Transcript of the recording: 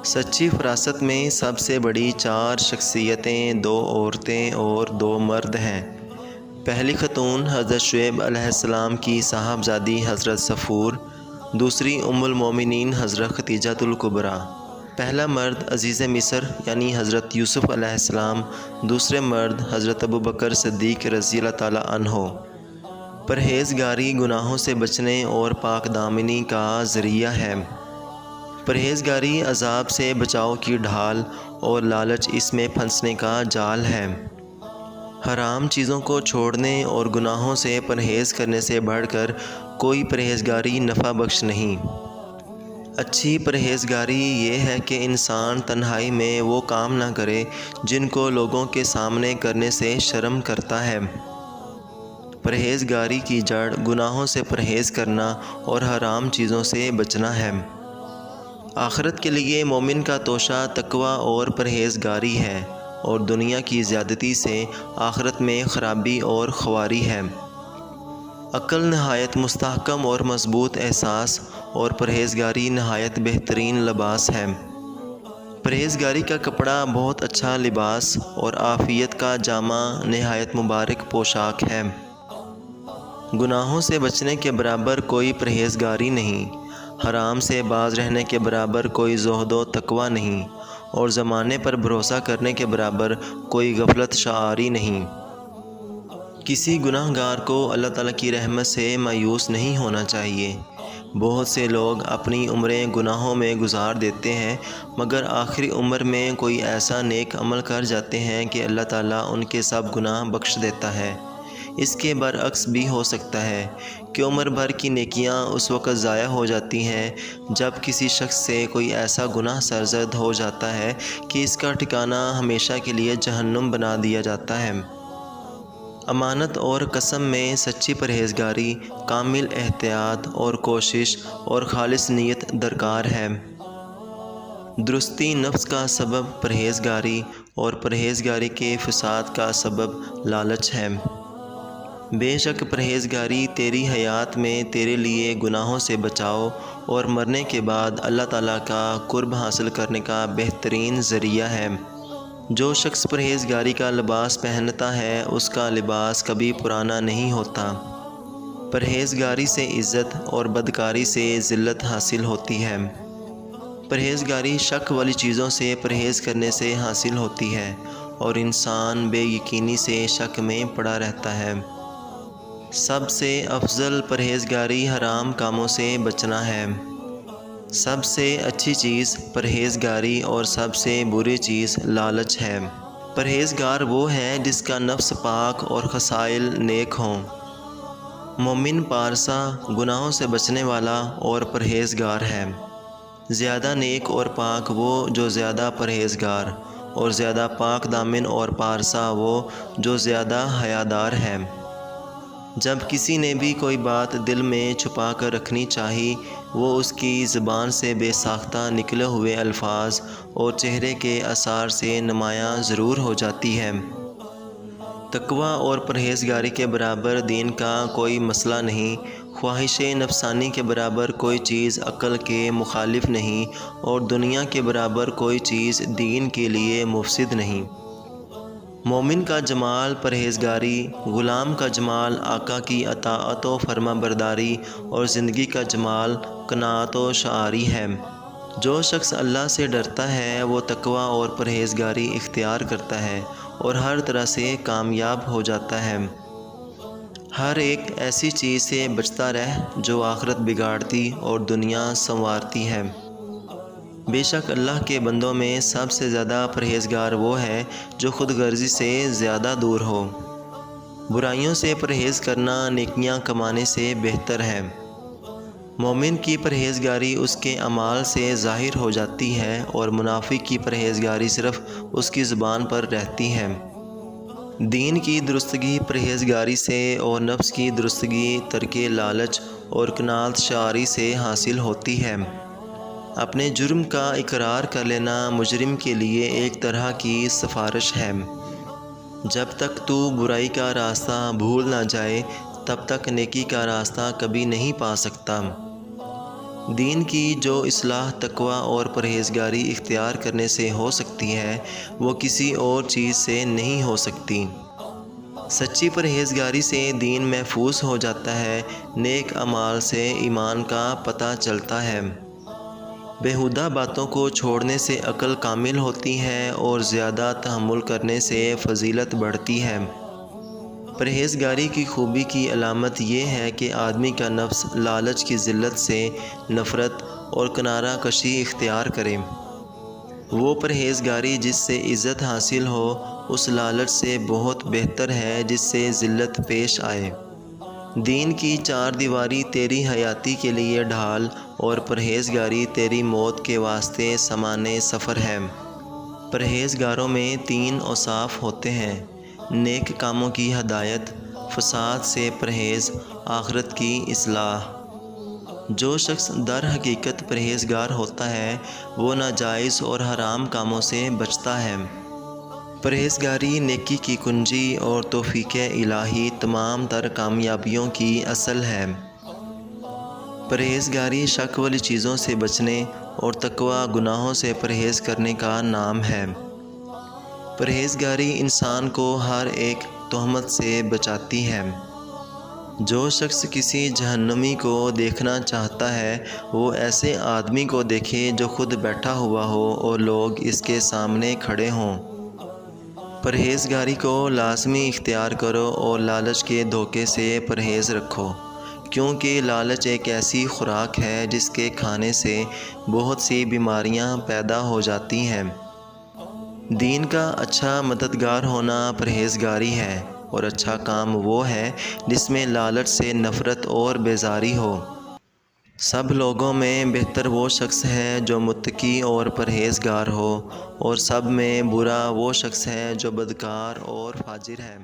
سچی فراست میں سب سے بڑی 4 شخصیتیں 2 عورتیں اور 2 مرد ہیں۔ پہلی خاتون حضرت شعیب علیہ السلام کی صاحبزادی حضرت صفور، دوسری ام المومنین حضرت خدیجہ الکبریٰ۔ پہلا مرد عزیز مصر یعنی حضرت یوسف علیہ السلام، دوسرے مرد حضرت ابوبکر صدیق رضی اللہ تعالیٰ عنہ۔ پرہیزگاری گناہوں سے بچنے اور پاک دامنی کا ذریعہ ہے۔ پرہیزگاری عذاب سے بچاؤ کی ڈھال اور لالچ اس میں پھنسنے کا جال ہے۔ حرام چیزوں کو چھوڑنے اور گناہوں سے پرہیز کرنے سے بڑھ کر کوئی پرہیزگاری نفع بخش نہیں۔ اچھی پرہیزگاری یہ ہے کہ انسان تنہائی میں وہ کام نہ کرے جن کو لوگوں کے سامنے کرنے سے شرم کرتا ہے۔ پرہیزگاری کی جڑ گناہوں سے پرہیز کرنا اور حرام چیزوں سے بچنا ہے۔ آخرت کے لیے مومن کا توشہ تقوی اور پرہیزگاری ہے، اور دنیا کی زیادتی سے آخرت میں خرابی اور خواری ہے۔ عقل نہایت مستحکم اور مضبوط احساس اور پرہیزگاری نہایت بہترین لباس ہے۔ پرہیزگاری کا کپڑا بہت اچھا لباس اور عافیت کا جامہ نہایت مبارک پوشاک ہے۔ گناہوں سے بچنے کے برابر کوئی پرہیزگاری نہیں، حرام سے باز رہنے کے برابر کوئی زہد و تقوی نہیں، اور زمانے پر بھروسہ کرنے کے برابر کوئی غفلت شعاری نہیں۔ کسی گناہ گار کو اللہ تعالیٰ کی رحمت سے مایوس نہیں ہونا چاہیے۔ بہت سے لوگ اپنی عمریں گناہوں میں گزار دیتے ہیں، مگر آخری عمر میں کوئی ایسا نیک عمل کر جاتے ہیں کہ اللہ تعالیٰ ان کے سب گناہ بخش دیتا ہے۔ اس کے برعکس بھی ہو سکتا ہے کہ عمر بھر کی نیکیاں اس وقت ضائع ہو جاتی ہیں جب کسی شخص سے کوئی ایسا گناہ سرزد ہو جاتا ہے کہ اس کا ٹھکانہ ہمیشہ کے لیے جہنم بنا دیا جاتا ہے۔ امانت اور قسم میں سچی پرہیزگاری، کامل احتیاط اور کوشش اور خالص نیت درکار ہے۔ درستی نفس کا سبب پرہیزگاری اور پرہیزگاری کے فساد کا سبب لالچ ہے۔ بے شک پرہیزگاری تیری حیات میں تیرے لیے گناہوں سے بچاؤ اور مرنے کے بعد اللہ تعالیٰ کا قرب حاصل کرنے کا بہترین ذریعہ ہے۔ جو شخص پرہیزگاری کا لباس پہنتا ہے اس کا لباس کبھی پرانا نہیں ہوتا۔ پرہیزگاری سے عزت اور بدکاری سے ذلت حاصل ہوتی ہے۔ پرہیزگاری شک والی چیزوں سے پرہیز کرنے سے حاصل ہوتی ہے، اور انسان بے یقینی سے شک میں پڑا رہتا ہے۔ سب سے افضل پرہیزگاری حرام کاموں سے بچنا ہے۔ سب سے اچھی چیز پرہیزگاری اور سب سے بری چیز لالچ ہے۔ پرہیزگار وہ ہے جس کا نفس پاک اور خصائل نیک ہوں۔ مومن پارسا گناہوں سے بچنے والا اور پرہیزگار ہے۔ زیادہ نیک اور پاک وہ جو زیادہ پرہیزگار، اور زیادہ پاک دامن اور پارسا وہ جو زیادہ حیادار ہے۔ جب کسی نے بھی کوئی بات دل میں چھپا کر رکھنی چاہی، وہ اس کی زبان سے بے ساختہ نکلے ہوئے الفاظ اور چہرے کے آثار سے نمایاں ضرور ہو جاتی ہے۔ تقوی اور پرہیزگاری کے برابر دین کا کوئی مسئلہ نہیں، خواہش نفسانی کے برابر کوئی چیز عقل کے مخالف نہیں، اور دنیا کے برابر کوئی چیز دین کے لیے مفسد نہیں۔ مومن کا جمال پرہیزگاری، غلام کا جمال آقا کی اطاعت و فرما برداری، اور زندگی کا جمال قناعت و شعاری ہے۔ جو شخص اللہ سے ڈرتا ہے وہ تقوی اور پرہیزگاری اختیار کرتا ہے اور ہر طرح سے کامیاب ہو جاتا ہے۔ ہر ایک ایسی چیز سے بچتا رہ جو آخرت بگاڑتی اور دنیا سنوارتی ہے۔ بے شک اللہ کے بندوں میں سب سے زیادہ پرہیزگار وہ ہے جو خود غرضی سے زیادہ دور ہو۔ برائیوں سے پرہیز کرنا نیکیاں کمانے سے بہتر ہے۔ مومن کی پرہیزگاری اس کے اعمال سے ظاہر ہو جاتی ہے، اور منافق کی پرہیزگاری صرف اس کی زبان پر رہتی ہے۔ دین کی درستگی پرہیزگاری سے اور نفس کی درستگی ترک لالچ اور قناعت شعاری سے حاصل ہوتی ہے۔ اپنے جرم کا اقرار کر لینا مجرم کے لیے ایک طرح کی سفارش ہے۔ جب تک تو برائی کا راستہ بھول نہ جائے تب تک نیکی کا راستہ کبھی نہیں پا سکتا۔ دین کی جو اصلاح تقویٰ اور پرہیزگاری اختیار کرنے سے ہو سکتی ہے وہ کسی اور چیز سے نہیں ہو سکتی۔ سچی پرہیزگاری سے دین محفوظ ہو جاتا ہے، نیک اعمال سے ایمان کا پتہ چلتا ہے، بیہودہ باتوں کو چھوڑنے سے عقل کامل ہوتی ہے اور زیادہ تحمل کرنے سے فضیلت بڑھتی ہے۔ پرہیزگاری کی خوبی کی علامت یہ ہے کہ آدمی کا نفس لالچ کی ذلت سے نفرت اور کنارہ کشی اختیار کرے۔ وہ پرہیزگاری جس سے عزت حاصل ہو اس لالچ سے بہت بہتر ہے جس سے ذلت پیش آئے۔ دین کی چار دیواری تیری حیاتی کے لیے ڈھال اور پرہیزگاری تیری موت کے واسطے سامان سفر ہے۔ پرہیزگاروں میں 3 اوصاف ہوتے ہیں: نیک کاموں کی ہدایت، فساد سے پرہیز، آخرت کی اصلاح۔ جو شخص در حقیقت پرہیزگار ہوتا ہے وہ ناجائز اور حرام کاموں سے بچتا ہے۔ پرہیزگاری نیکی کی کنجی اور توفیق الہی تمام تر کامیابیوں کی اصل ہے۔ پرہیزگاری شک والی چیزوں سے بچنے اور تقویٰ گناہوں سے پرہیز کرنے کا نام ہے۔ پرہیزگاری انسان کو ہر ایک تہمت سے بچاتی ہے۔ جو شخص کسی جہنمی کو دیکھنا چاہتا ہے وہ ایسے آدمی کو دیکھے جو خود بیٹھا ہوا ہو اور لوگ اس کے سامنے کھڑے ہوں۔ پرہیزگاری کو لازمی اختیار کرو اور لالچ کے دھوکے سے پرہیز رکھو، کیونکہ لالچ ایک ایسی خوراک ہے جس کے کھانے سے بہت سی بیماریاں پیدا ہو جاتی ہیں۔ دین کا اچھا مددگار ہونا پرہیزگاری ہے، اور اچھا کام وہ ہے جس میں لالچ سے نفرت اور بیزاری ہو۔ سب لوگوں میں بہتر وہ شخص ہے جو متقی اور پرہیزگار ہو، اور سب میں برا وہ شخص ہے جو بدکار اور فاجر ہے۔